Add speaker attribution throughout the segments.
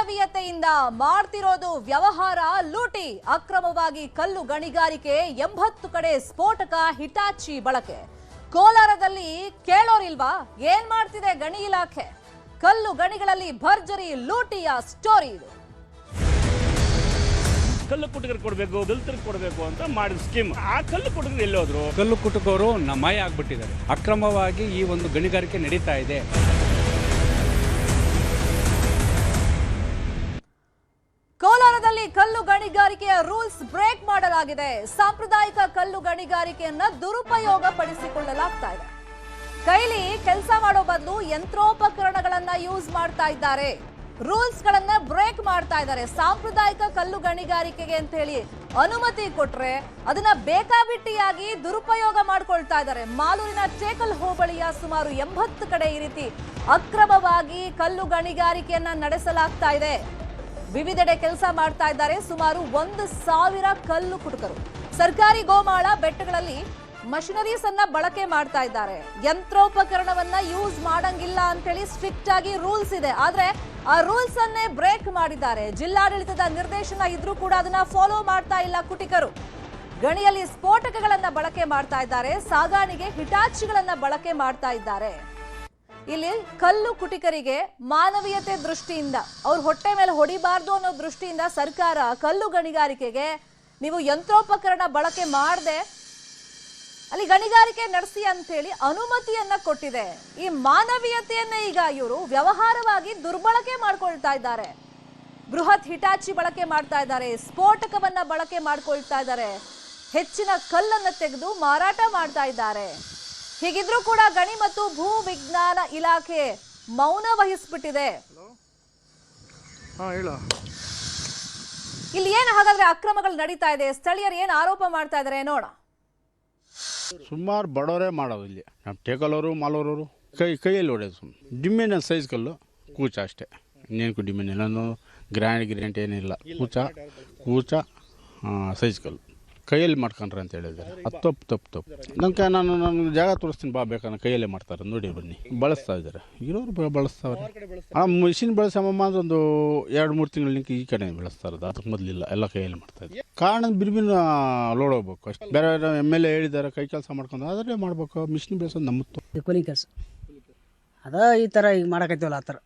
Speaker 1: ಮಾನವೀಯತೆಯಿಂದ ಮಾಡ್ತಿರೋದು ವ್ಯವಹಾರ ಲೂಟಿ. ಅಕ್ರಮವಾಗಿ ಕಲ್ಲು ಗಣಿಗಾರಿಕೆ, 80 ಕಡೆ ಸ್ಫೋಟಕ, ಹಿಟಾಚಿ ಬಳಕೆ. ಕೋಲಾರದಲ್ಲಿ ಕೇಳೋರಿಲ್ವಾ ಏನ್ ಮಾಡ್ತಿದೆ ಗಣಿ ಇಲಾಖೆ? ಕಲ್ಲು ಗಣಿಗಳಲ್ಲಿ ಭರ್ಜರಿ ಲೂಟಿಯ ಸ್ಟೋರಿ ಇದು.
Speaker 2: ಕಲ್ಲು ಕುಟುಕರು ಕೊಡಬೇಕು, ದಲಿತರಿಗೆ ಕೊಡಬೇಕು ಅಂತ ಮಾಡಿದ ಸ್ಕೀಮ್. ಆ ಕಲ್ಲು ಕುಟುಕರು ಎಲ್ಲೋದ್ರು?
Speaker 3: ಕಲ್ಲು ಕುಟುಕರು ಮಾಯ ಆಗ್ಬಿಟ್ಟಿದ್ದಾರೆ. ಅಕ್ರಮವಾಗಿ ಈ ಒಂದು ಗಣಿಗಾರಿಕೆ ನಡೀತಾ ಇದೆ.
Speaker 1: ಕೋಲಾರದಲ್ಲಿ ಕಲ್ಲು ಗಣಿಗಾರಿಕೆಯ ರೂಲ್ಸ್ ಬ್ರೇಕ್ ಮಾಡಲಾಗಿದೆ. ಸಾಂಪ್ರದಾಯಿಕ ಕಲ್ಲು ಗಣಿಗಾರಿಕೆಯನ್ನ ದುರುಪಯೋಗ ಪಡಿಸಿಕೊಳ್ಳಲಾಗ್ತಾ ಇದೆ. ಕೈಲಿ ಕೆಲಸ ಮಾಡೋ ಬದಲು ಯಂತ್ರೋಪಕರಣಗಳನ್ನ ಯೂಸ್ ಮಾಡ್ತಾ ಇದ್ದಾರೆ. ರೂಲ್ಸ್ ಗಳನ್ನ ಬ್ರೇಕ್ ಮಾಡ್ತಾ ಇದ್ದಾರೆ. ಸಾಂಪ್ರದಾಯಿಕ ಕಲ್ಲು ಗಣಿಗಾರಿಕೆಗೆ ಅಂತ ಹೇಳಿ ಅನುಮತಿ ಕೊಟ್ರೆ ಅದನ್ನ ಬೇಕಾಬಿಟ್ಟಿಯಾಗಿ ದುರುಪಯೋಗ ಮಾಡ್ಕೊಳ್ತಾ ಇದ್ದಾರೆ. ಮಾಲೂರಿನ ಟೇಕಲ್ ಹೋಬಳಿಯ ಸುಮಾರು 80 ಕಡೆ ಈ ರೀತಿ ಅಕ್ರಮವಾಗಿ ಕಲ್ಲು ಗಣಿಗಾರಿಕೆಯನ್ನ ನಡೆಸಲಾಗ್ತಾ ಇದೆ. ವಿವಿಧೆಡೆ ಕೆಲಸ ಮಾಡ್ತಾ ಇದ್ದಾರೆ. ಸುಮಾರು 1,000 ಕಲ್ಲು ಕುಟುಕರು ಸರ್ಕಾರಿ ಗೋಮಾಳ ಬೆಟ್ಟಗಳಲ್ಲಿ ಮಷಿನರೀಸ್ ಅನ್ನ ಬಳಕೆ ಮಾಡ್ತಾ ಇದ್ದಾರೆ. ಯಂತ್ರೋಪಕರಣವನ್ನ ಯೂಸ್ ಮಾಡಂಗಿಲ್ಲ ಅಂತ ಹೇಳಿ ಸ್ಟ್ರಿಕ್ಟ್ ಆಗಿ ರೂಲ್ಸ್ ಇದೆ. ಆದ್ರೆ ಆ ರೂಲ್ಸ್ ಅನ್ನೇ ಬ್ರೇಕ್ ಮಾಡಿದ್ದಾರೆ. ಜಿಲ್ಲಾಡಳಿತದ ನಿರ್ದೇಶನ ಇದ್ರೂ ಕೂಡ ಅದನ್ನ ಫಾಲೋ ಮಾಡ್ತಾ ಇಲ್ಲ ಕುಟಿಕರು. ಗಣಿಯಲ್ಲಿ ಸ್ಫೋಟಕಗಳನ್ನ ಬಳಕೆ ಮಾಡ್ತಾ ಇದ್ದಾರೆ. ಸಾಗಾಣಿಗೆ ಹಿಟಾಚಿಗಳನ್ನ ಬಳಕೆ ಮಾಡ್ತಾ ಇದ್ದಾರೆ. ಇಲ್ಲಿ ಕಲ್ಲು ಕುಟಿಕರಿಗೆ ಮಾನವೀಯತೆ ದೃಷ್ಟಿಯಿಂದ, ಅವ್ರ ಹೊಟ್ಟೆ ಮೇಲೆ ಹೊಡಿಬಾರ್ದು ಅನ್ನೋ ದೃಷ್ಟಿಯಿಂದ ಸರ್ಕಾರ ಕಲ್ಲು ಗಣಿಗಾರಿಕೆಗೆ ನೀವು ಯಂತ್ರೋಪಕರಣ ಬಳಕೆ ಮಾಡದೆ ಅಲ್ಲಿ ಗಣಿಗಾರಿಕೆ ನಡೆಸಿ ಅಂತ ಹೇಳಿ ಅನುಮತಿಯನ್ನ ಕೊಟ್ಟಿದೆ. ಈ ಮಾನವೀಯತೆಯನ್ನ ಈಗ ಇವರು ವ್ಯವಹಾರವಾಗಿ ದುರ್ಬಳಕೆ ಮಾಡ್ಕೊಳ್ತಾ ಇದ್ದಾರೆ. ಬೃಹತ್ ಹಿಟಾಚಿ ಬಳಕೆ ಮಾಡ್ತಾ ಇದ್ದಾರೆ. ಸ್ಫೋಟಕವನ್ನ ಬಳಕೆ ಮಾಡ್ಕೊಳ್ತಾ ಇದ್ದಾರೆ. ಹೆಚ್ಚಿನ ಕಲ್ಲನ್ನ ತೆಗೆದು ಮಾರಾಟ ಮಾಡ್ತಾ ಇದ್ದಾರೆ. ಹೀಗಿದ್ರೂ ಕೂಡ ಗಣಿ ಮತ್ತು ಭೂ ವಿಜ್ಞಾನ ಇಲಾಖೆ ಮೌನ ವಹಿಸ್ಬಿಟ್ಟಿದೆ. ಇಲ್ಲಿ ಏನು ಹಾಗಾದ್ರೆ ಅಕ್ರಮಗಳು ನಡೀತಾ ಇದೆ? ಸ್ಥಳೀಯರು ಏನು ಆರೋಪ ಮಾಡ್ತಾ ಇದ್ದಾರೆ ನೋಡ.
Speaker 4: ಸುಮಾರು ಬಡವರೇ ಮಾಡೋದು ಇಲ್ಲಿ. ನಮ್ಮ ಟೇಕಲವರು ಮಾಲೂರವರು ಕೈಯಲ್ಲಿ ಹೊಡೆಯೋದು. ಸುಮ್ಮನೆ ಡಿಮ್ಮಿನ ಸೈಜ್ ಕಲ್ಲು ಕೂಚ ಅಷ್ಟೇ, ಇನ್ನೇನು ಡಿಮ್ಮಿನ ಇಲ್ಲ, ಗ್ರ್ಯಾಂಟ್ ಏನಿಲ್ಲ. ಕೂಚ ಸೈಜ್ ಕಲ್ಲು ಕೈಯಲ್ಲಿ ಮಾಡ್ಕೊಂಡ್ರೆ ಅಂತ ಹೇಳಿದ್ದಾರೆ. ಅದು ತಪ್ಪು ನಾನು ಜಾಗ ತೋರಿಸ್ತೀನಿ ಬಾ, ಬೇಕಾದ್ರೆ ಕೈಯಲ್ಲೇ ಮಾಡ್ತಾರೆ ನೋಡಿ ಬನ್ನಿ. ಬಳಸ್ತಾ ಇದ್ದಾರೆ, ಇರೋರು ಬಳಸ್ತಾವ್ರೆ. ಮಿಷಿನ್ ಬಳಸಮ್ಮ ಅಂದ್ರೆ ಒಂದು 2-3 ತಿಂಗಳಿಂದ ಈ ಕಡೆ ಬೆಳೆಸ್ತಾ ಇರೋದು. ಅದಕ್ಕೆ ಮೊದಲಿಲ್ಲ, ಎಲ್ಲ ಕೈಯಲ್ಲಿ ಮಾಡ್ತಾ ಇದ್ದಾರೆ. ಕಾರಣ ಬಿರ್ಬಿನ ಲೋಡ್ ಹೋಗ್ಬೇಕು ಅಷ್ಟೇ. ಬೇರೆ MLA ಹೇಳಿದ್ದಾರೆ ಕೈ ಕೆಲಸ ಮಾಡ್ಕೊಂಡು ಅದರೇ ಮಾಡ್ಬೇಕು. ಮಿಷಿನ್ ಬೆಳೆಸೋದು ನಮ್ಮತ್ತು
Speaker 5: ಕೂಲಿ ಕೆಲಸ ಅದ ಈ ಥರ ಈಗ ಮಾಡಕತ್ತೀವಲ್ಲ ಆ ಥರ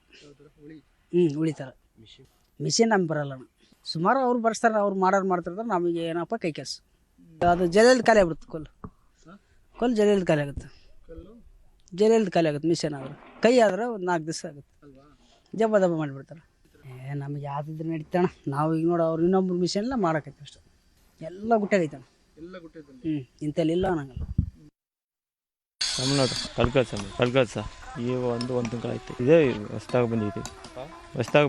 Speaker 5: ಉಳಿತಾರ. ಮಿಷಿನ್ ನಮ್ಗೆ ಬರಲ್ಲ. ಸುಮಾರು ಅವ್ರು ಬರ್ಸ್ತಾರೆ, ಅವ್ರು ಮಾಡ್ತಿರ್ತಾರೆ. ನಮಗೆ ಏನಪ್ಪ ಕೈ ಕೆಲಸ ಅದು ಜಲ್ದಿ ಖಾಲಿ ಆಗ್ಬಿಡುತ್ತೆ. ಕೊಲ್ಲು ಜಲ್ದಿ ಖಾಲಿ ಆಗುತ್ತೆ. ಜಲ್ದಿ ಖಾಲಿ ಆಗುತ್ತೆ ಮಿಷನ್ ಆದ್ರೆ. ಕೈ ಆದ್ರೆ ಒಂದು 4 ದಿವಸ ಆಗುತ್ತೆ. ದಬ್ಬ ಮಾಡಿಬಿಡ್ತಾರೆ. ನಮಗೆ ಯಾವ್ದಿದ್ರೆ ನಡೀತಾಣ. ನಾವು ಈಗ ನೋಡು ಅವ್ರು ಇನ್ನೊಬ್ರು ಮಿಷನ್ಲ್ಲ ಮಾಡಕೈತೆ ಅಷ್ಟೇ. ಎಲ್ಲ ಗುಟ್ಟಾಗೈತಾನ. ಇಂಥಲ್ಲಿ ಇಲ್ಲ ಅನ್ನಂಗಲ್ಲ.
Speaker 6: ತಮಿಳ್ನಾಡು ಕಲ್ಕತ್ಸ ಈಗ ಒಂದು ತಿಂಗಳಾಯ್ತು. ಇದೇ ಹೊಸ್ದಾಗಿ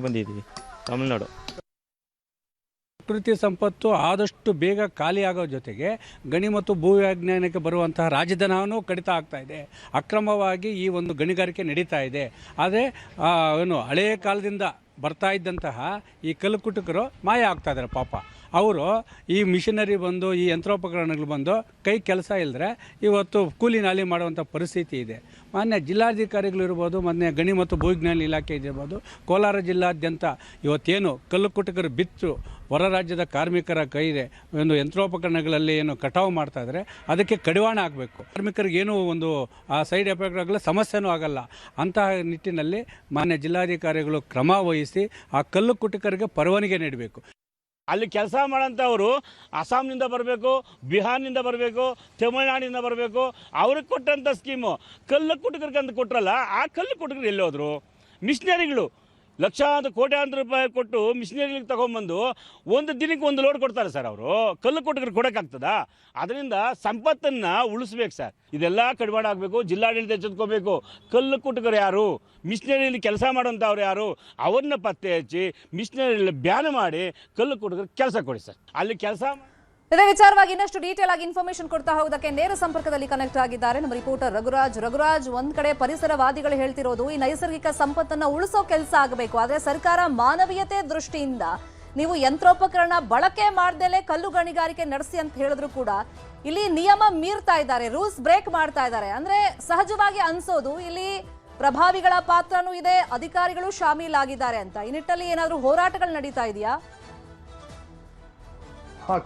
Speaker 6: ಬಂದಿದ್ದೀವಿ ತಮಿಳ್ನಾಡು.
Speaker 3: ಪ್ರಕೃತಿ ಸಂಪತ್ತು ಆದಷ್ಟು ಬೇಗ ಖಾಲಿಯಾಗೋ ಜೊತೆಗೆ ಗಣಿ ಮತ್ತು ಭೂವಿಜ್ಞಾನಕ್ಕೆ ಬರುವಂತಹ ರಾಜಧನವೂ ಕಡಿತ ಆಗ್ತಾ ಇದೆ. ಅಕ್ರಮವಾಗಿ ಈ ಒಂದು ಗಣಿಗಾರಿಕೆ ನಡೀತಾ ಇದೆ. ಆದರೆ ಹಳೆಯ ಕಾಲದಿಂದ ಬರ್ತಾ ಇದ್ದಂತಹ ಈ ಕಲ್ಲು ಕುಟುಕರು ಮಾಯ ಆಗ್ತಾ ಇದ್ದಾರೆ ಪಾಪ. ಅವರು ಈ ಮಿಷನರಿ ಬಂದು, ಈ ಯಂತ್ರೋಪಕರಣಗಳು ಬಂದು ಕೈ ಕೆಲಸ ಇಲ್ಲದ್ರೆ ಇವತ್ತು ಕೂಲಿ ನಾಲಿ ಮಾಡುವಂಥ ಪರಿಸ್ಥಿತಿ ಇದೆ. ಮಾನ್ಯ ಜಿಲ್ಲಾಧಿಕಾರಿಗಳು ಇರ್ಬೋದು, ಮಾನ್ಯ ಗಣಿ ಮತ್ತು ಭೂವಿಜ್ಞಾನ ಇಲಾಖೆ ಇರ್ಬೋದು, ಕೋಲಾರ ಜಿಲ್ಲಾದ್ಯಂತ ಇವತ್ತೇನು ಕಲ್ಲು ಕುಟುಕರು ಬಿತ್ತು ಹೊರ ರಾಜ್ಯದ ಕಾರ್ಮಿಕರ ಕೈದೆ ಒಂದು ಯಂತ್ರೋಪಕರಣಗಳಲ್ಲಿ ಏನು ಕಟಾವು ಮಾಡ್ತಾ ಇದ್ದಾರೆ, ಅದಕ್ಕೆ ಕಡಿವಾಣ ಆಗಬೇಕು. ಕಾರ್ಮಿಕರಿಗೆ ಏನೂ ಒಂದು ಆ ಸೈಡ್ ಎಫೆಕ್ಟ್ ಆಗಲ್ಲ, ಸಮಸ್ಯೆನೂ ಆಗಲ್ಲ. ಅಂತಹ ನಿಟ್ಟಿನಲ್ಲಿ ಮಾನ್ಯ ಜಿಲ್ಲಾಧಿಕಾರಿಗಳು ಕ್ರಮ ವಹಿಸಿ ಆ ಕಲ್ಲು ಕುಟುಕರಿಗೆ ಪರವಾನಗಿ ನೀಡಬೇಕು.
Speaker 2: ಅಲ್ಲಿ ಕೆಲಸ ಮಾಡೋಂಥವ್ರು ಅಸ್ಸಾಂನಿಂದ ಬರಬೇಕು, ಬಿಹಾರ್ನಿಂದ ಬರಬೇಕು, ತಮಿಳ್ನಾಡಿನಿಂದ ಬರಬೇಕು. ಅವ್ರಿಗೆ ಕೊಟ್ಟಂಥ ಸ್ಕೀಮು ಕಲ್ಲು ಕುಟುಕರಿಗೆ ಅಂತ ಕೊಟ್ರಲ್ಲ, ಆ ಕಲ್ಲು ಕುಟುಕರು ಎಲ್ಲೋದ್ರು? ಮಿಷನರಿಗಳು ಲಕ್ಷಾಂತರ ಕೋಟ್ಯಾಂತರ ರೂಪಾಯಿ ಕೊಟ್ಟು ಮಿಷನರಿಗಳಿಗೆ ತಗೊಂಡ್ಬಂದು ಒಂದು ದಿನಕ್ಕೆ 1 ಲೋಡ್ ಕೊಡ್ತಾರೆ ಸರ್. ಅವರು ಕಲ್ಲು ಕುಟುಕರು ಕೊಡೋಕ್ಕಾಗ್ತದಾ? ಅದರಿಂದ ಸಂಪತ್ತನ್ನು ಉಳಿಸ್ಬೇಕು ಸರ್. ಇದೆಲ್ಲ ಕಡಿವಾಣ ಆಗಬೇಕು. ಜಿಲ್ಲಾಡಳಿತ ಎಚ್ಚೆತ್ಕೋಬೇಕು. ಕಲ್ಲು ಕುಟುಕರು ಯಾರು, ಮಿಷನರಿಯಲ್ಲಿ ಕೆಲಸ ಮಾಡೋಂಥವ್ರು ಯಾರು, ಅವ್ರನ್ನ ಪತ್ತೆ ಹಚ್ಚಿ ಮಿಷನರಿಯಲ್ಲಿ ಬ್ಯಾನ್ ಮಾಡಿ ಕಲ್ಲು ಕುಟುಕರು ಕೆಲಸ ಕೊಡಿ ಸರ್. ಅಲ್ಲಿ ಕೆಲಸ
Speaker 1: ಇದೇ ವಿಚಾರವಾಗಿ ಇನ್ನಷ್ಟು ಡೀಟೇಲ್ ಆಗಿ ಇನ್ಫಾರ್ಮೇಶನ್ ಕೊಡ್ತಾ ಹೋಗೋದಕ್ಕೆ ನೇರ ಸಂಪರ್ಕದಲ್ಲಿ ಕನೆಕ್ಟ್ ಆಗಿದ್ದಾರೆ ನಮ್ಮ ರಿಪೋರ್ಟರ್ ರಘುರಾಜ್. ಒಂದ್ ಕಡೆ ಪರಿಸರವಾದಿಗಳು ಹೇಳ್ತಿರೋದು ಈ ನೈಸರ್ಗಿಕ ಸಂಪತ್ತನ್ನ ಉಳಿಸೋ ಕೆಲಸ ಆಗಬೇಕು. ಆದ್ರೆ ಸರ್ಕಾರ ಮಾನವೀಯತೆ ದೃಷ್ಟಿಯಿಂದ ನೀವು ಯಂತ್ರೋಪಕರಣ ಬಳಕೆ ಮಾಡ್ದೇಲೆ ಕಲ್ಲು ಗಣಿಗಾರಿಕೆ ನಡೆಸಿ ಅಂತ ಹೇಳಿದ್ರು ಕೂಡ ಇಲ್ಲಿ ನಿಯಮ ಮೀರ್ತಾ ಇದ್ದಾರೆ, ರೂಲ್ಸ್ ಬ್ರೇಕ್ ಮಾಡ್ತಾ ಇದ್ದಾರೆ. ಅಂದ್ರೆ ಸಹಜವಾಗಿ ಅನ್ಸೋದು ಇಲ್ಲಿ ಪ್ರಭಾವಿಗಳ ಪಾತ್ರನೂ ಇದೆ, ಅಧಿಕಾರಿಗಳು ಶಾಮೀಲಾಗಿದ್ದಾರೆ ಅಂತ. ಈ ನಿಟ್ಟಲ್ಲಿ ಏನಾದರೂ ಹೋರಾಟಗಳು ನಡೀತಾ ಇದೆಯಾ?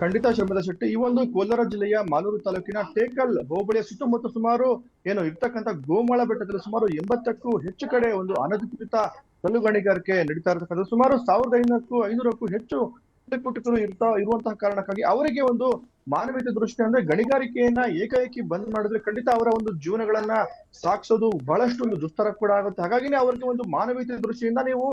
Speaker 7: ಖಂಡಿತ ಶರ್ಮಿಳಾ ಶೆಟ್ಟಿ. ಈ ಒಂದು ಕೋಲಾರ ಜಿಲ್ಲೆಯ ಮಾಲೂರು ತಾಲೂಕಿನ ಟೇಕಲ್ ಹೋಬಳಿಯ ಸುತ್ತಮುತ್ತ ಸುಮಾರು ಇರ್ತಕ್ಕಂಥ ಗೋಮಾಳ ಬೆಟ್ಟದಲ್ಲಿ ಸುಮಾರು 80ಕ್ಕೂ ಹೆಚ್ಚು ಕಡೆ ಒಂದು ಅನಧಿಕೃತ ಕಲ್ಲು ಗಣಿಗಾರಿಕೆ ನಡೀತಾ ಇರತಕ್ಕಂಥ ಸುಮಾರು 1500ಕ್ಕೂ ಹೆಚ್ಚು ಕುಟುಕರು ಇರುವಂತಹ ಕಾರಣಕ್ಕಾಗಿ ಅವರಿಗೆ ಒಂದು ಮಾನವೀಯತೆ ದೃಷ್ಟಿ ಅಂದ್ರೆ ಗಣಿಗಾರಿಕೆಯನ್ನ ಏಕಾಏಕಿ ಬಂದ್ ಮಾಡಿದ್ರೆ ಖಂಡಿತ ಅವರ ಒಂದು ಜೀವನಗಳನ್ನ ಸಾಗಿಸೋದು ಬಹಳಷ್ಟು ಒಂದು ದುಸ್ತರ ಕೂಡ ಆಗುತ್ತೆ. ಹಾಗಾಗಿನೇ ಅವರಿಗೆ ಒಂದು ಮಾನವೀಯತೆ ದೃಷ್ಟಿಯಿಂದ ನೀವು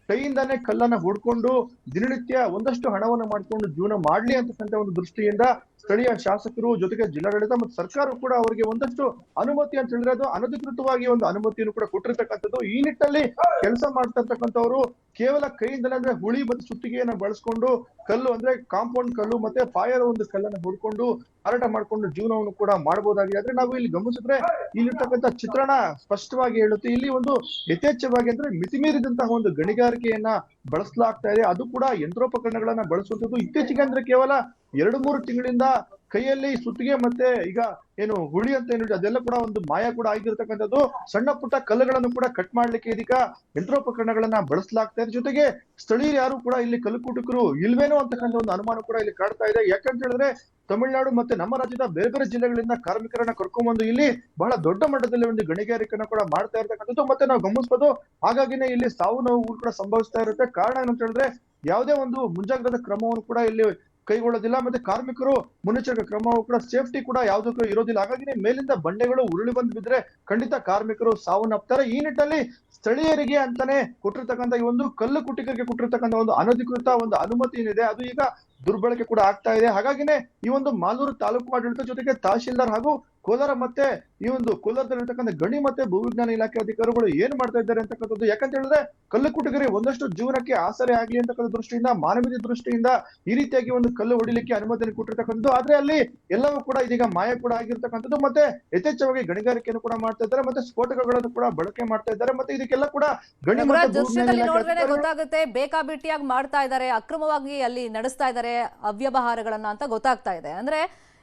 Speaker 7: ಕೈಯಿಂದಾನೇ ಕಲ್ಲನ್ನ ಹುಡ್ಕೊಂಡು ದಿನನಿತ್ಯ ಒಂದಷ್ಟು ಹಣವನ್ನ ಮಾಡ್ಕೊಂಡು ಜೀವನ ಮಾಡ್ಲಿ ಅಂತಕ್ಕಂಥ ಒಂದು ದೃಷ್ಟಿಯಿಂದ ಸ್ಥಳೀಯ ಶಾಸಕರು ಜೊತೆಗೆ ಜಿಲ್ಲಾಡಳಿತ ಮತ್ತು ಸರ್ಕಾರ ಕೂಡ ಅವರಿಗೆ ಒಂದಷ್ಟು ಅನುಮತಿ ಅಂತ ಹೇಳಿದ್ರೆ ಅದು ಅನಧಿಕೃತವಾಗಿ ಒಂದು ಅನುಮತಿಯನ್ನು ಕೂಡ ಕೊಟ್ಟಿರ್ತಕ್ಕಂಥದ್ದು. ಈ ನಿಟ್ಟಿನಲ್ಲಿ ಕೆಲಸ ಮಾಡ್ತಾ ಇರ್ತಕ್ಕಂಥವ್ರು ಕೇವಲ ಕೈಯಿಂದಲೇ ಅಂದ್ರೆ ಹುಳಿ ಮತ್ತು ಸುತ್ತಿಗೆಯನ್ನ ಬಳಸ್ಕೊಂಡು ಕಲ್ಲು ಅಂದ್ರೆ ಕಾಂಪೌಂಡ್ ಕಲ್ಲು ಮತ್ತೆ ಫೈರ್ ಒಂದು ಕಲ್ಲನ್ನ ಹುಡ್ಕೊಂಡು ಮಾರಾಟ ಮಾಡ್ಕೊಂಡು ಜೀವನವನ್ನು ಕೂಡ ಮಾಡಬಹುದಾಗಿದೆ. ಆದ್ರೆ ನಾವು ಇಲ್ಲಿ ಗಮನಿಸಿದ್ರೆ ಇಲ್ಲಿರ್ತಕ್ಕಂಥ ಚಿತ್ರಣ ಸ್ಪಷ್ಟವಾಗಿ ಹೇಳುತ್ತೆ. ಇಲ್ಲಿ ಒಂದು ಯಥೇಚ್ಛವಾಗಿ ಅಂದ್ರೆ ಮಿತಿಮೀರಿದಂತಹ ಒಂದು ಗಣಿಗಾರಿಕೆಯನ್ನ ಬಳಸಲಾಗ್ತಾ ಇದೆ. ಅದು ಕೂಡ ಯಂತ್ರೋಪಕರಣಗಳನ್ನ ಬಳಸುವಂಥದ್ದು. ಇತ್ತೀಚೆಗೆ ಅಂದ್ರೆ ಕೇವಲ 2-3 ತಿಂಗಳಿಂದ ಕೈಯಲ್ಲಿ ಸುತ್ತಿಗೆ ಮತ್ತೆ ಈಗ ಏನು ಹುಳಿ ಅಂತ ಏನು ಅದೆಲ್ಲ ಕೂಡ ಒಂದು ಮಾಯ ಕೂಡ ಆಗಿರ್ತಕ್ಕಂಥದ್ದು. ಸಣ್ಣ ಪುಟ್ಟ ಕಲ್ಲುಗಳನ್ನು ಕೂಡ ಕಟ್ ಮಾಡ್ಲಿಕ್ಕೆ ಇದೀಗ ಯಂತ್ರೋಪಕರಣಗಳನ್ನ ಬಳಸಲಾಗ್ತಾ ಇದೆ. ಜೊತೆಗೆ ಸ್ಥಳೀಯರು ಯಾರು ಕೂಡ ಇಲ್ಲಿ ಕಲ್ಲುಕುಟುಕರು ಇಲ್ವೇನೋ ಅಂತಕ್ಕಂಥ ಒಂದು ಅನುಮಾನ ಕೂಡ ಇಲ್ಲಿ ಕಾಡ್ತಾ ಇದೆ. ಯಾಕಂತ ಹೇಳಿದ್ರೆ ತಮಿಳುನಾಡು ಮತ್ತೆ ನಮ್ಮ ರಾಜ್ಯದ ಬೇರೆ ಬೇರೆ ಜಿಲ್ಲೆಗಳಿಂದ ಕಾರ್ಮಿಕರನ್ನ ಕರ್ಕೊಂಡ್ಬಂದು ಇಲ್ಲಿ ಬಹಳ ದೊಡ್ಡ ಮಟ್ಟದಲ್ಲಿ ಒಂದು ಗಣಿಗಾರಿಕೆನ ಕೂಡ ಮಾಡ್ತಾ ಇರ್ತಕ್ಕಂಥದ್ದು. ಮತ್ತೆ ನಾವು ಗಮನಿಸಬಹುದು ಹಾಗಾಗಿನೇ ಇಲ್ಲಿ ಸಾವು ನೋವುಗಳು ಕೂಡ ಸಂಭವಿಸ್ತಾ ಇರುತ್ತೆ. ಕಾರಣ ಏನಂತ ಹೇಳಿದ್ರೆ ಯಾವುದೇ ಒಂದು ಮುಂಜಾಗ್ರತಾ ಕ್ರಮವನ್ನು ಕೂಡ ಇಲ್ಲಿ ಕೈಗೊಳ್ಳೋದಿಲ್ಲ. ಮತ್ತೆ ಕಾರ್ಮಿಕರು ಮುನ್ನೆಚ್ಚರಿಕೆ ಕ್ರಮವು ಕೂಡ ಸೇಫ್ಟಿ ಕೂಡ ಯಾವುದಕ್ಕೂ ಇರೋದಿಲ್ಲ. ಹಾಗಾಗಿ ಮೇಲಿಂದ ಬಂಡೆಗಳು ಉರುಳಿ ಬಂದು ಬಿದ್ರೆ ಖಂಡಿತ ಕಾರ್ಮಿಕರು ಸಾವನ್ನಪ್ತಾರೆ. ಈ ನಿಟ್ಟಿನಲ್ಲಿ ಸ್ಥಳೀಯರಿಗೆ ಅಂತಾನೆ ಕೊಟ್ಟಿರ್ತಕ್ಕಂಥ ಈ ಒಂದು ಕಲ್ಲು ಕುಟಿಕರಿಗೆ ಕೊಟ್ಟಿರ್ತಕ್ಕಂಥ ಒಂದು ಅನಧಿಕೃತ ಒಂದು ಅನುಮತಿ ಏನಿದೆ ಅದು ಈಗ ದುರ್ಬಳಕೆ ಕೂಡ ಆಗ್ತಾ ಇದೆ. ಹಾಗಾಗಿನೇ ಈ ಒಂದು ಮಾಲೂರು ತಾಲೂಕು ಆಡಳಿತ ಜೊತೆಗೆ ತಹಶೀಲ್ದಾರ್ ಹಾಗೂ ಕೋಲಾರ ಮತ್ತೆ ಈ ಒಂದು ಕೋಲಾರದಲ್ಲಿರ್ತಕ್ಕಂಥ ಗಣಿ ಮತ್ತೆ ಭೂವಿಜ್ಞಾನ ಇಲಾಖೆ ಅಧಿಕಾರಿಗಳು ಏನ್ ಮಾಡ್ತಾ ಇದ್ದಾರೆ ಅಂತಕ್ಕಂಥದ್ದು. ಯಾಕಂತ ಹೇಳಿದ್ರೆ ಕಲ್ಲು ಕುಟುಕರಿಗೆ ಒಂದಷ್ಟು ಜೀವನಕ್ಕೆ ಆಸರೆ ಆಗ್ಲಿ ಅಂತಕ್ಕಂಥ ದೃಷ್ಟಿಯಿಂದ ಮಾನವೀಯ ದೃಷ್ಟಿಯಿಂದ ಈ ರೀತಿಯಾಗಿ ಒಂದು ಕಲ್ಲು ಹೊಡಿಲಿಕ್ಕೆ ಅನುಮತಿಯನ್ನು ಕೊಟ್ಟಿರ್ತಕ್ಕಂಥದ್ದು. ಆದ್ರೆ ಅಲ್ಲಿ ಎಲ್ಲವೂ ಕೂಡ ಇದೀಗ ಮಾಯ ಕೂಡ ಆಗಿರ್ತಕ್ಕಂಥದ್ದು. ಮತ್ತೆ ಯಥೇಚ್ಛವಾಗಿ ಗಣಿಗಾರಿಕೆಯನ್ನು ಕೂಡ ಮಾಡ್ತಾ ಇದ್ದಾರೆ. ಮತ್ತೆ ಸ್ಫೋಟಕಗಳನ್ನು ಕೂಡ ಬಳಕೆ ಮಾಡ್ತಾ ಇದ್ದಾರೆ. ಮತ್ತೆ ಇದಕ್ಕೆಲ್ಲ ಕೂಡ ಗಣಿ ಮತ್ತೆ ಭೂವಿಜ್ಞಾನ ಇಲಾಖೆ
Speaker 1: ಗೊತ್ತಾಗುತ್ತೆ ಬೇಕಾಬಿಟ್ಟಿಯಾಗಿ ಮಾಡ್ತಾ ಇದ್ದಾರೆ, ಅಕ್ರಮವಾಗಿ ಅಲ್ಲಿ ನಡೆಸ್ತಾ ಇದ್ದಾರೆ ಅವ್ಯವಹಾರಗಳನ್ನ ಅಂತ ಗೊತ್ತಾಗ್ತಾ ಇದೆ. ಅಂದ್ರೆ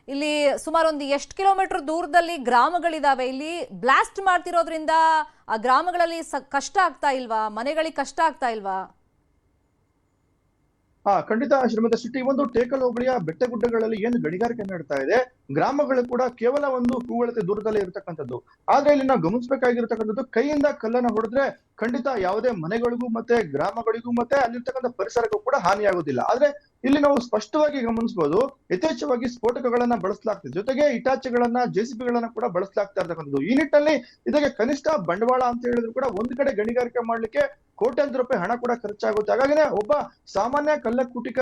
Speaker 1: ಇಲ್ಲಿ ಸುಮಾರು ಒಂದು ಎಷ್ಟು ಕಿಲೋಮೀಟರ್ ದೂರದಲ್ಲಿ ಗ್ರಾಮಗಳಿದಾವೆ. ಇಲ್ಲಿ ಬ್ಲಾಸ್ಟ್ ಮಾಡ್ತಿರೋದ್ರಿಂದ ಆ ಗ್ರಾಮಗಳಲ್ಲಿ ಕಷ್ಟ ಆಗ್ತಾ ಇಲ್ವಾ? ಮನೆಗಳಿಗೆ ಕಷ್ಟ ಆಗ್ತಾ ಇಲ್ವಾ?
Speaker 7: ಖಂಡಿತ ಶ್ರೀಮತಿ ಶೆಟ್ಟಿ. ಒಂದು ಟೇಕಲ್ ಹೋಬಳಿಯ ಬೆಟ್ಟಗುಡ್ಡಗಳಲ್ಲಿ ಏನು ಗಣಿಗಾರಿಕೆ ನಡೀತಾ ಇದೆ ಗ್ರಾಮಗಳು ಕೂಡ ಕೇವಲ ಒಂದು ಕೂಗಳತೆ ದೂರದಲ್ಲಿ ಇರತಕ್ಕಂಥದ್ದು. ಆದ್ರೆ ಇಲ್ಲಿ ನಾವು ಗಮನಿಸಬೇಕಾಗಿರ್ತಕ್ಕಂಥದ್ದು ಕೈಯಿಂದ ಕಲ್ಲನ್ನ ಹೊಡೆದ್ರೆ ಖಂಡಿತ ಯಾವುದೇ ಮನೆಗಳಿಗೂ ಮತ್ತೆ ಗ್ರಾಮಗಳಿಗೂ ಮತ್ತೆ ಅಲ್ಲಿರ್ತಕ್ಕಂಥ ಪರಿಸರಕ್ಕೂ ಕೂಡ ಹಾನಿಯಾಗುವುದಿಲ್ಲ. ಆದ್ರೆ ಇಲ್ಲಿ ನಾವು ಸ್ಪಷ್ಟವಾಗಿ ಗಮನಿಸಬಹುದು ಯಥೇಚ್ಛವಾಗಿ ಸ್ಫೋಟಕಗಳನ್ನ ಬಳಸಲಾಗ್ತದೆ. ಜೊತೆಗೆ ಇಟಾಚಿಗಳನ್ನ ಜೆಸಿಬಿಗಳನ್ನ ಕೂಡ ಬಳಸಲಾಗ್ತಾ ಇರ್ತಕ್ಕಂಥದ್ದು. ಈ ನಿಟ್ಟಿನಲ್ಲಿ ಇದಕ್ಕೆ ಕನಿಷ್ಠ ಬಂಡವಾಳ ಅಂತ ಹೇಳಿದ್ರು ಕೂಡ ಒಂದ್ ಕಡೆ ಗಣಿಗಾರಿಕೆ ಮಾಡ್ಲಿಕ್ಕೆ ಕೋಟ್ಯಾಂತರ ರೂಪಾಯಿ ಹಣ ಕೂಡ ಖರ್ಚಾಗುತ್ತೆ. ಹಾಗಾಗಿನೇ ಒಬ್ಬ ಸಾಮಾನ್ಯ ಕಲ್ಲ ಕುಟಿಕ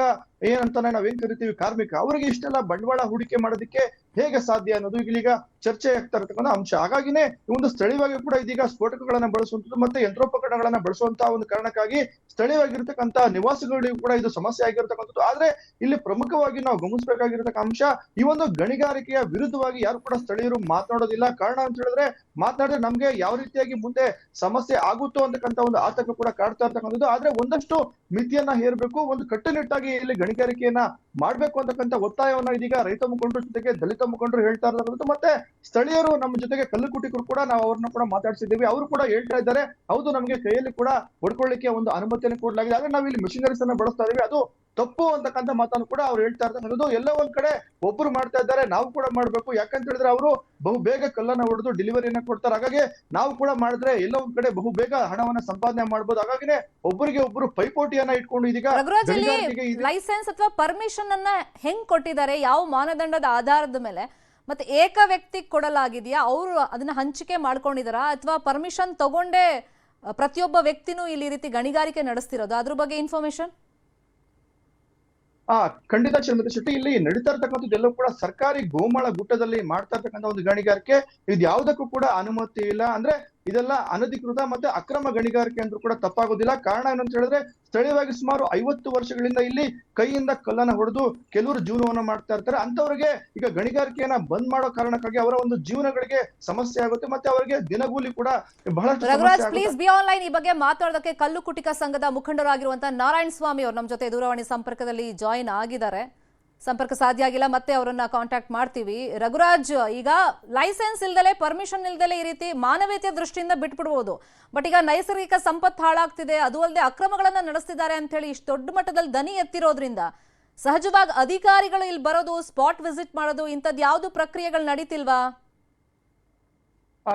Speaker 7: ಏನಂತಾನೆ ನಾವೇನ್ ಕರಿತೀವಿ ಕಾರ್ಮಿಕ ಅವರಿಗೆ ಇಷ್ಟೆಲ್ಲ ಬಂಡವಾಳ ಹೂಡಿಕೆ ಮಾಡೋದಕ್ಕೆ ಹೇಗೆ ಸಾಧ್ಯ ಅನ್ನೋದು ಈಗ ಚರ್ಚೆ ಆಗ್ತಾ ಇರತಕ್ಕಂಥ ಅಂಶ. ಹಾಗಾಗಿನೇ ಒಂದು ಸ್ಥಳೀಯವಾಗಿ ಕೂಡ ಇದೀಗ ಸ್ಫೋಟಕಗಳನ್ನ ಬಳಸುವಂಥದ್ದು ಮತ್ತೆ ಯಂತ್ರೋಪಕರಣಗಳನ್ನ ಬಳಸುವಂತಹ ಒಂದು ಕಾರಣಕ್ಕಾಗಿ ಸ್ಥಳೀಯವಾಗಿರ್ತಕ್ಕಂಥ ನಿವಾಸಿಗಳಿಗೂ ಕೂಡ ಇದು ಸಮಸ್ಯೆ ಆಗಿರ್ತಕ್ಕಂಥದ್ದು. ಆದ್ರೆ ಇಲ್ಲಿ ಪ್ರಮುಖವಾಗಿ ನಾವು ಗಮನಿಸಬೇಕಾಗಿರ್ತಕ್ಕ ಅಂಶ ಈ ಒಂದು ಗಣಿಗಾರಿಕೆಯ ವಿರುದ್ಧವಾಗಿ ಯಾರು ಕೂಡ ಸ್ಥಳೀಯರು ಮಾತನಾಡೋದಿಲ್ಲ. ಕಾರಣ ಅಂತ ಹೇಳಿದ್ರೆ ಮಾತನಾಡಿದ್ರೆ ನಮ್ಗೆ ಯಾವ ರೀತಿಯಾಗಿ ಮುಂದೆ ಸಮಸ್ಯೆ ಆಗುತ್ತೋ ಅಂತಕ್ಕಂಥ ಒಂದು ಆತಂಕ ಕೂಡ ಕಾಡ್ತಾ ಇರ್ತಕ್ಕಂಥದ್ದು. ಆದ್ರೆ ಒಂದಷ್ಟು ಮಿತಿಯನ್ನ ಹೇರಬೇಕು, ಒಂದು ಕಟ್ಟುನಿಟ್ಟಾಗಿ ಇಲ್ಲಿ ಗಣಿಗಾರಿಕೆಯನ್ನ ಮಾಡ್ಬೇಕು ಅಂತಕ್ಕಂಥ ಒತ್ತಾಯವನ್ನ ಇದೀಗ ರೈತ ಮುಖಂಡರ ಜೊತೆಗೆ ದಲಿತ ಮುಖಂಡರು ಹೇಳ್ತಾ ಇರ್ತಕ್ಕಂಥದ್ದು. ಮತ್ತೆ ಸ್ಥಳೀಯರು ನಮ್ಮ ಜೊತೆಗೆ ಕಲ್ಲುಕುಟಿಕರು ಕೂಡ ನಾವು ಅವ್ರನ್ನ ಕೂಡ ಮಾತಾಡ್ಸಿದ್ದೀವಿ. ಅವರು ಕೂಡ ಹೇಳ್ತಾ ಇದ್ದಾರೆ ಹೌದು ನಮ್ಗೆ ಕೈಯಲ್ಲಿ ಕೂಡ ಹೊಡ್ಕೊಳ್ಳಿಕ್ಕೆ ಒಂದು ಅನುಮತಿಯನ್ನು ಕೊಡಲಾಗಿದೆ. ಆದ್ರೆ ನಾವು ಇಲ್ಲಿ ಮಿಷನರೀಸ್ ಅನ್ನ ಬಳಸ್ತಾ ಇದೀವಿ ಅದು ತಪ್ಪು ಅಂತಕ್ಕಂಥ ಮಾತನ್ನು ಕೂಡ ಅವ್ರು ಹೇಳ್ತಾ ಇರ್ತಕ್ಕಂಥದ್ದು. ಎಲ್ಲ ಒಂದ್ ಕಡೆ ಒಬ್ರು ಮಾಡ್ತಾ ಇದ್ದಾರೆ ನಾವು ಕೂಡ ಮಾಡ್ಬೇಕು. ಯಾಕಂತ ಹೇಳಿದ್ರೆ ಅವರು ಬಹು ಬೇಗ ಕಲ್ಲನ್ನ ಹೊಡೆದು ಡೆಲಿವರಿಯನ್ನ ಕೊಡ್ತಾರೆ. ಹಾಗಾಗಿ ನಾವು ಕೂಡ ಮಾಡಿದ್ರೆ ಎಲ್ಲ ಒಂದ್ ಕಡೆ ಬಹು ಬೇಗ ಹಣವನ್ನ ಸಂಪಾದನೆ ಮಾಡ್ಬೋದು. ಹಾಗಾಗಿನೇ ಒಬ್ಬರಿಗೆ ಒಬ್ರು ಪೈಪೋಟಿಯನ್ನ ಇಟ್ಕೊಂಡು ಇದೀಗ
Speaker 1: ಲೈಸೆನ್ಸ್ ಅಥವಾ ಪರ್ಮಿಷನ್ ಅನ್ನ ಹೆಂಗ್ ಕೊಟ್ಟಿದ್ದಾರೆ, ಯಾವ ಮಾನದಂಡದ ಆಧಾರದ ಮೇಲೆ, ಮತ್ತೆ ಏಕ ವ್ಯಕ್ತಿ ಕೊಡಲಾಗಿದೆಯಾ, ಅವರು ಅದನ್ನ ಹಂಚಿಕೆ ಮಾಡ್ಕೊಂಡಿದಾರ ಅಥವಾ ಪರ್ಮಿಷನ್ ತಗೊಂಡೇ ಪ್ರತಿಯೊಬ್ಬ ವ್ಯಕ್ತಿನೂ ಇಲ್ಲಿ ರೀತಿ ಗಣಿಗಾರಿಕೆ ನಡೆಸ್ತಿರೋದು? ಅದ್ರ ಬಗ್ಗೆ ಇನ್ಫಾರ್ಮೇಶನ್.
Speaker 7: ಖಂಡಿತ ಶ್ರೀಮತಿ ಶೆಟ್ಟಿ. ಇಲ್ಲಿ ನಡೀತಾ ಇರ್ತಕ್ಕಂಥದ್ದು ಎಲ್ಲವೂ ಕೂಡ ಸರ್ಕಾರಿ ಗೋಮಾಳ ಗುಟ್ಟದಲ್ಲಿ ಮಾಡ್ತಾ ಇರ್ತಕ್ಕಂಥ ಒಂದು ಗಣಿಗಾರಿಕೆ. ಇದು ಯಾವುದಕ್ಕೂ ಕೂಡ ಅನುಮತಿ ಇಲ್ಲ. ಅಂದ್ರೆ ಇದೆಲ್ಲ ಅನಧಿಕೃತ ಮತ್ತೆ ಅಕ್ರಮ ಗಣಿಗಾರಿಕೆ ಅಂತ ಕೂಡ ತಪ್ಪಾಗೋದಿಲ್ಲ. ಕಾರಣ ಏನಂತ ಹೇಳಿದ್ರೆ ಸ್ಥಳೀಯವಾಗಿ ಸುಮಾರು 50 ವರ್ಷಗಳಿಂದ ಇಲ್ಲಿ ಕೈಯಿಂದ ಕಲ್ಲನ್ನ ಹೊಡೆದು ಕೆಲವರು ಜೀವನವನ್ನ ಮಾಡ್ತಾ ಇರ್ತಾರೆ. ಅಂತವರಿಗೆ ಈಗ ಗಣಿಗಾರಿಕೆಯನ್ನ ಬಂದ್ ಮಾಡೋ ಕಾರಣಕ್ಕಾಗಿ ಅವರ ಒಂದು ಜೀವನಗಳಿಗೆ ಸಮಸ್ಯೆ ಆಗುತ್ತೆ. ಮತ್ತೆ ಅವರಿಗೆ ದಿನಗೂಲಿ ಕೂಡ ಬಹಳಷ್ಟು
Speaker 1: ಪ್ಲೀಸ್ ಬಿ ಆನ್ಲೈನ್. ಈ ಬಗ್ಗೆ ಮಾತಾಡೋದಕ್ಕೆ ಕಲ್ಲು ಕುಟಿಕ ಸಂಘದ ಮುಖಂಡರಾಗಿರುವಂತಹ ನಾರಾಯಣ ಸ್ವಾಮಿ ಅವರು ನಮ್ಮ ಜೊತೆ ದೂರವಾಣಿ ಸಂಪರ್ಕದಲ್ಲಿ ಜಾಯಿನ್ ಆಗಿದ್ದಾರೆ. ಸಂಪರ್ಕ ಸಾಧ್ಯ ಆಗಿಲ್ಲ, ಮತ್ತೆ ಅವರನ್ನ ಕಾಂಟ್ಯಾಕ್ಟ್ ಮಾಡ್ತೀವಿ. ರಘುರಾಜ್, ಈಗ ಲೈಸೆನ್ಸ್ ಇಲ್ದಲೆ, ಪರ್ಮಿಷನ್ ಇಲ್ದಲೆ ಈ ರೀತಿ ಮಾನವೀಯತೆಯ ದೃಷ್ಟಿಯಿಂದ ಬಿಟ್ಬಿಡ್ಬೋದು. ಬಟ್ ಈಗ ನೈಸರ್ಗಿಕ ಸಂಪತ್ತು ಹಾಳಾಗ್ತಿದೆ, ಅದು ಅಲ್ಲದೆ ಅಕ್ರಮಗಳನ್ನ ನಡೆಸ್ತಿದ್ದಾರೆ ಅಂತ ಹೇಳಿ ಇಷ್ಟು ದೊಡ್ಡ ಮಟ್ಟದಲ್ಲಿ ದನಿ ಎತ್ತಿರೋದ್ರಿಂದ ಸಹಜವಾಗಿ ಅಧಿಕಾರಿಗಳು ಇಲ್ಲಿ ಬರೋದು, ಸ್ಪಾಟ್ ವಿಸಿಟ್ ಮಾಡೋದು, ಇಂಥದ್ದು ಯಾವುದು ಪ್ರಕ್ರಿಯೆಗಳು ನಡೀತಿಲ್ವಾ?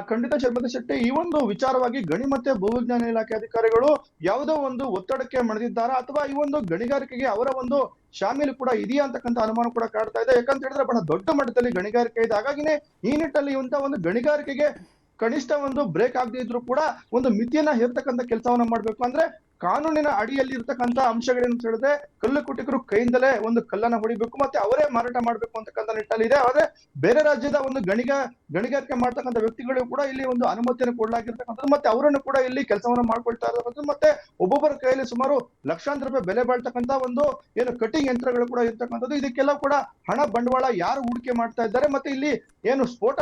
Speaker 7: ಖಂಡಿತ ಶರ್ಮಿಳಾ ಶೆಟ್ಟಿ, ಈ ಒಂದು ವಿಚಾರವಾಗಿ ಗಣಿ ಮತ್ತೆ ಭೂವಿಜ್ಞಾನ ಇಲಾಖೆ ಅಧಿಕಾರಿಗಳು ಯಾವುದೋ ಒಂದು ಒತ್ತಡಕ್ಕೆ ಮಣಿದಿದ್ದಾರಾ ಅಥವಾ ಈ ಒಂದು ಗಣಿಗಾರಿಕೆಗೆ ಅವರ ಒಂದು ಶಾಮೀಲು ಕೂಡ ಇದೆಯಾ ಅಂತಕ್ಕಂಥ ಅನುಮಾನ ಕೂಡ ಕಾಡ್ತಾ ಇದೆ. ಯಾಕಂತ ಹೇಳಿದ್ರೆ ಬಹಳ ದೊಡ್ಡ ಮಟ್ಟದಲ್ಲಿ ಗಣಿಗಾರಿಕೆ ಇದೆ. ಹಾಗಾಗಿನೇ ಈ ನಿಟ್ಟಲ್ಲಿ ಇಂಥ ಒಂದು ಗಣಿಗಾರಿಕೆಗೆ ಕನಿಷ್ಠ ಒಂದು ಬ್ರೇಕ್ ಆಗದೆ ಇದ್ರು ಕೂಡ ಒಂದು ಮಿತಿಯನ್ನ ಹೇರ್ತಕ್ಕಂಥ ಕೆಲಸವನ್ನ ಮಾಡ್ಬೇಕು. ಅಂದ್ರೆ ಕಾನೂನಿನ ಅಡಿಯಲ್ಲಿ ಇರ್ತಕ್ಕಂಥ ಅಂಶಗಳೇನು ಹೇಳಿದ್ರೆ ಕಲ್ಲು ಕುಟಿಕರು ಕೈಯಿಂದಲೇ ಒಂದು ಕಲ್ಲನ್ನ ಹೊಡಿಬೇಕು ಮತ್ತೆ ಅವರೇ ಮಾರಾಟ ಮಾಡ್ಬೇಕು ಅಂತಕ್ಕಂಥ ನಿಟ್ಟಲ್ಲಿ ಇದೆ. ಆದ್ರೆ ಬೇರೆ ರಾಜ್ಯದ ಒಂದು ಗಣಿಗಾರಿಕೆ ಮಾಡ್ತಕ್ಕಂಥ ವ್ಯಕ್ತಿಗಳು ಕೂಡ ಇಲ್ಲಿ ಒಂದು ಅನುಮತಿಯನ್ನು ಕೊಡಲಾಗಿರ್ತಕ್ಕಂಥದ್ದು ಮತ್ತೆ ಅವರನ್ನು ಕೂಡ ಇಲ್ಲಿ ಕೆಲಸವನ್ನ ಮಾಡ್ಕೊಳ್ತಾ ಇರತಕ್ಕಂಥದ್ದು ಮತ್ತೆ ಒಬ್ಬೊಬ್ಬರ ಕೈಯಲ್ಲಿ ಸುಮಾರು ಲಕ್ಷಾಂತರ ರೂಪಾಯಿ ಬೆಲೆ ಬಾಳ್ತಕ್ಕಂಥ ಒಂದು ಏನು ಕಟಿಂಗ್ ಯಂತ್ರಗಳು ಕೂಡ ಇರ್ತಕ್ಕಂಥದ್ದು. ಇದಕ್ಕೆಲ್ಲ ಕೂಡ ಹಣ ಬಂಡವಾಳ ಯಾರು ಹೂಡಿಕೆ ಮಾಡ್ತಾ ಇದ್ದಾರೆ ಮತ್ತೆ ಇಲ್ಲಿ ಏನು ಸ್ಫೋಟ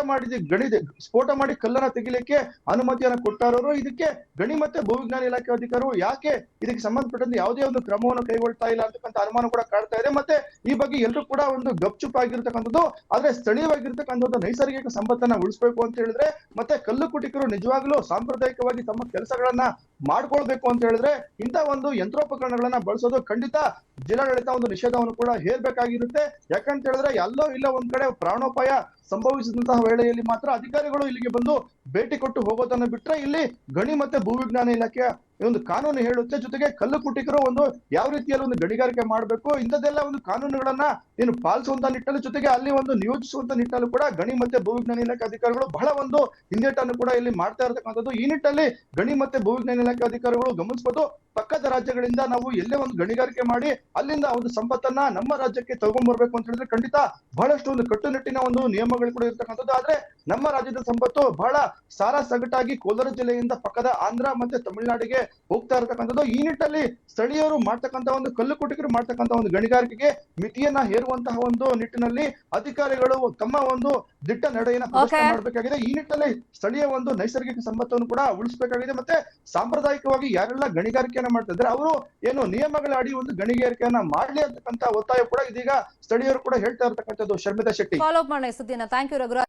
Speaker 7: ಮಾಡಿ ಕಲ್ಲನ್ನ ತೆಗಿಲಿಕ್ಕೆ ಅನುಮತಿಯನ್ನು ಕೊಡ್ತಾ ಇರೋರು, ಇದಕ್ಕೆ ಗಣಿ ಮತ್ತೆ ಭೂವಿಜ್ಞಾನ ಇಲಾಖೆ ಅಧಿಕಾರಿಗಳು ಯಾಕೆ ಇದಕ್ಕೆ ಸಂಬಂಧಪಟ್ಟಂತೆ ಯಾವುದೇ ಒಂದು ಕ್ರಮವನ್ನು ಕೈಗೊಳ್ತಾ ಇಲ್ಲ ಅಂತಕ್ಕಂಥ ಅನುಮಾನ ಕೂಡ ಕಾಡ್ತಾ ಇದೆ. ಮತ್ತೆ ಈ ಬಗ್ಗೆ ಎಲ್ಲರೂ ಕೂಡ ಒಂದು ಗಪ್ಚುಪ್ ಆಗಿರ್ತಕ್ಕಂಥದ್ದು. ಆದ್ರೆ ಸ್ಥಳೀಯವಾಗಿರ್ತಕ್ಕಂಥದ್ದು ನೈಸರ್ಗಿಕ ಸಂಪತ್ತನ್ನ ಉಳಿಸ್ಬೇಕು ಅಂತ ಹೇಳಿದ್ರೆ ಮತ್ತೆ ಕಲ್ಲು ಕುಟಿಕರು ನಿಜವಾಗ್ಲೂ ಸಾಂಪ್ರದಾಯಿಕವಾಗಿ ತಮ್ಮ ಕೆಲಸಗಳನ್ನ ಮಾಡ್ಕೊಳ್ಬೇಕು ಅಂತ ಹೇಳಿದ್ರೆ ಇಂಥ ಒಂದು ಯಂತ್ರೋಪಕರಣಗಳನ್ನ ಬಳಸೋದು ಖಂಡಿತ ಜಿಲ್ಲಾಡಳಿತ ಒಂದು ನಿಷೇಧವನ್ನು ಕೂಡ ಹೇರ್ಬೇಕಾಗಿರುತ್ತೆ. ಯಾಕಂತ ಹೇಳಿದ್ರೆ ಎಲ್ಲೋ ಇಲ್ಲ ಒಂದ್ ಕಡೆ ಪ್ರಾಣೋಪಾಯ ಸಂಭವಿಸಿದಂತಹ ವೇಳೆಯಲ್ಲಿ ಮಾತ್ರ ಅಧಿಕಾರಿಗಳು ಇಲ್ಲಿಗೆ ಬಂದು ಭೇಟಿ ಕೊಟ್ಟು ಹೋಗೋದನ್ನ ಬಿಟ್ರೆ ಇಲ್ಲಿ ಗಣಿ ಮತ್ತೆ ಭೂವಿಜ್ಞಾನ ಇಲಾಖೆಯ ಒಂದು ಕಾನೂನು ಹೇಳುತ್ತೆ. ಜೊತೆಗೆ ಕಲ್ಲು ಕುಟಿಕರು ಒಂದು ಯಾವ ರೀತಿಯಲ್ಲಿ ಒಂದು ಗಣಿಗಾರಿಕೆ ಮಾಡಬೇಕು ಇಂಥದ್ದೆಲ್ಲ ಒಂದು ಕಾನೂನುಗಳನ್ನ ಏನು ಪಾಲಿಸುವಂತ ನಿಟ್ಟಲ್ಲಿ ಜೊತೆಗೆ ಅಲ್ಲಿ ಒಂದು ನಿಯೋಜಿಸುವಂತ ನಿಟ್ಟಲ್ಲೂ ಕೂಡ ಗಣಿ ಮತ್ತೆ ಭೂವಿಜ್ಞಾನ ಇಲಾಖೆ ಅಧಿಕಾರಿಗಳು ಬಹಳ ಒಂದು ಹಿಂದೇಟನ್ನು ಕೂಡ ಇಲ್ಲಿ ಮಾಡ್ತಾ ಇರತಕ್ಕಂಥದ್ದು. ಈ ನಿಟ್ಟಲ್ಲಿ ಗಣಿ ಮತ್ತೆ ಭೂವಿಜ್ಞಾನ ಇಲಾಖೆ ಅಧಿಕಾರಿಗಳು ಗಮನಿಸಬಹುದು, ಪಕ್ಕದ ರಾಜ್ಯಗಳಿಂದ ನಾವು ಎಲ್ಲೇ ಒಂದು ಗಣಿಗಾರಿಕೆ ಮಾಡಿ ಅಲ್ಲಿಂದ ಒಂದು ಸಂಪತ್ತನ್ನ ನಮ್ಮ ರಾಜ್ಯಕ್ಕೆ ತಗೊಂಡ್ಬರ್ಬೇಕು ಅಂತ ಹೇಳಿದ್ರೆ ಖಂಡಿತ ಬಹಳಷ್ಟು ಒಂದು ಕಟ್ಟುನಿಟ್ಟಿನ ಒಂದು ನಿಯಮಗಳು ಕೂಡ ಇರ್ತಕ್ಕಂಥದ್ದು. ಆದ್ರೆ ನಮ್ಮ ರಾಜ್ಯದ ಸಂಪತ್ತು ಬಹಳ ಸಾರಾ ಸಗಟಾಗಿ ಕೋಲಾರ ಜಿಲ್ಲೆಯಿಂದ ಪಕ್ಕದ ಆಂಧ್ರ ಮತ್ತೆ ತಮಿಳುನಾಡಿಗೆ ಹೋಗ್ತಾ ಇರತಕ್ಕಂಥದ್ದು. ಈ ನಿಟ್ಟಲ್ಲಿ ಸ್ಥಳೀಯರು ಮಾಡ್ತಕ್ಕಂಥ ಒಂದು ಕಲ್ಲು ಕುಟಿಕರು ಮಾಡ್ತಕ್ಕಂಥ ಒಂದು ಗಣಿಗಾರಿಕೆಗೆ ಮಿತಿಯನ್ನ ಹೇರುವಂತಹ ಒಂದು ನಿಟ್ಟಿನಲ್ಲಿ ಅಧಿಕಾರಿಗಳು ತಮ್ಮ ಒಂದು ದಿಟ್ಟ ನಡೆಯನ್ನ ಪ್ರದರ್ಶನ ಮಾಡಬೇಕಾಗಿದೆ. ಈ ನಿಟ್ಟಲ್ಲಿ ಸ್ಥಳೀಯ ಒಂದು ನೈಸರ್ಗಿಕ ಸಂಪತ್ತನ್ನು ಕೂಡ ಉಳಿಸಬೇಕಾಗಿದೆ. ಮತ್ತೆ ಸಾಂಪ್ರದಾಯಿಕವಾಗಿ ಯಾರೆಲ್ಲ ಗಣಿಗಾರಿಕೆಯನ್ನ ಮಾಡ್ತಾ ಇದ್ದಾರೆ ಅವರು ಏನು ನಿಯಮಗಳ ಅಡಿ ಒಂದು ಗಣಿಗಾರಿಕೆಯನ್ನ ಮಾಡ್ಲಿ ಅಂತಕ್ಕಂಥ ಒತ್ತಾಯ ಕೂಡ ಇದೀಗ ಸ್ಥಳೀಯರು ಕೂಡ ಹೇಳ್ತಾ ಇರತಕ್ಕಂಥದ್ದು. ಶರ್ಮಿಳಾ ಶೆಟ್ಟಿ,
Speaker 1: ಫಾಲೋ ಅಪ್ ಮಾಡೋಣ ಸುದ್ದಿನ. Thank you Raghuraj.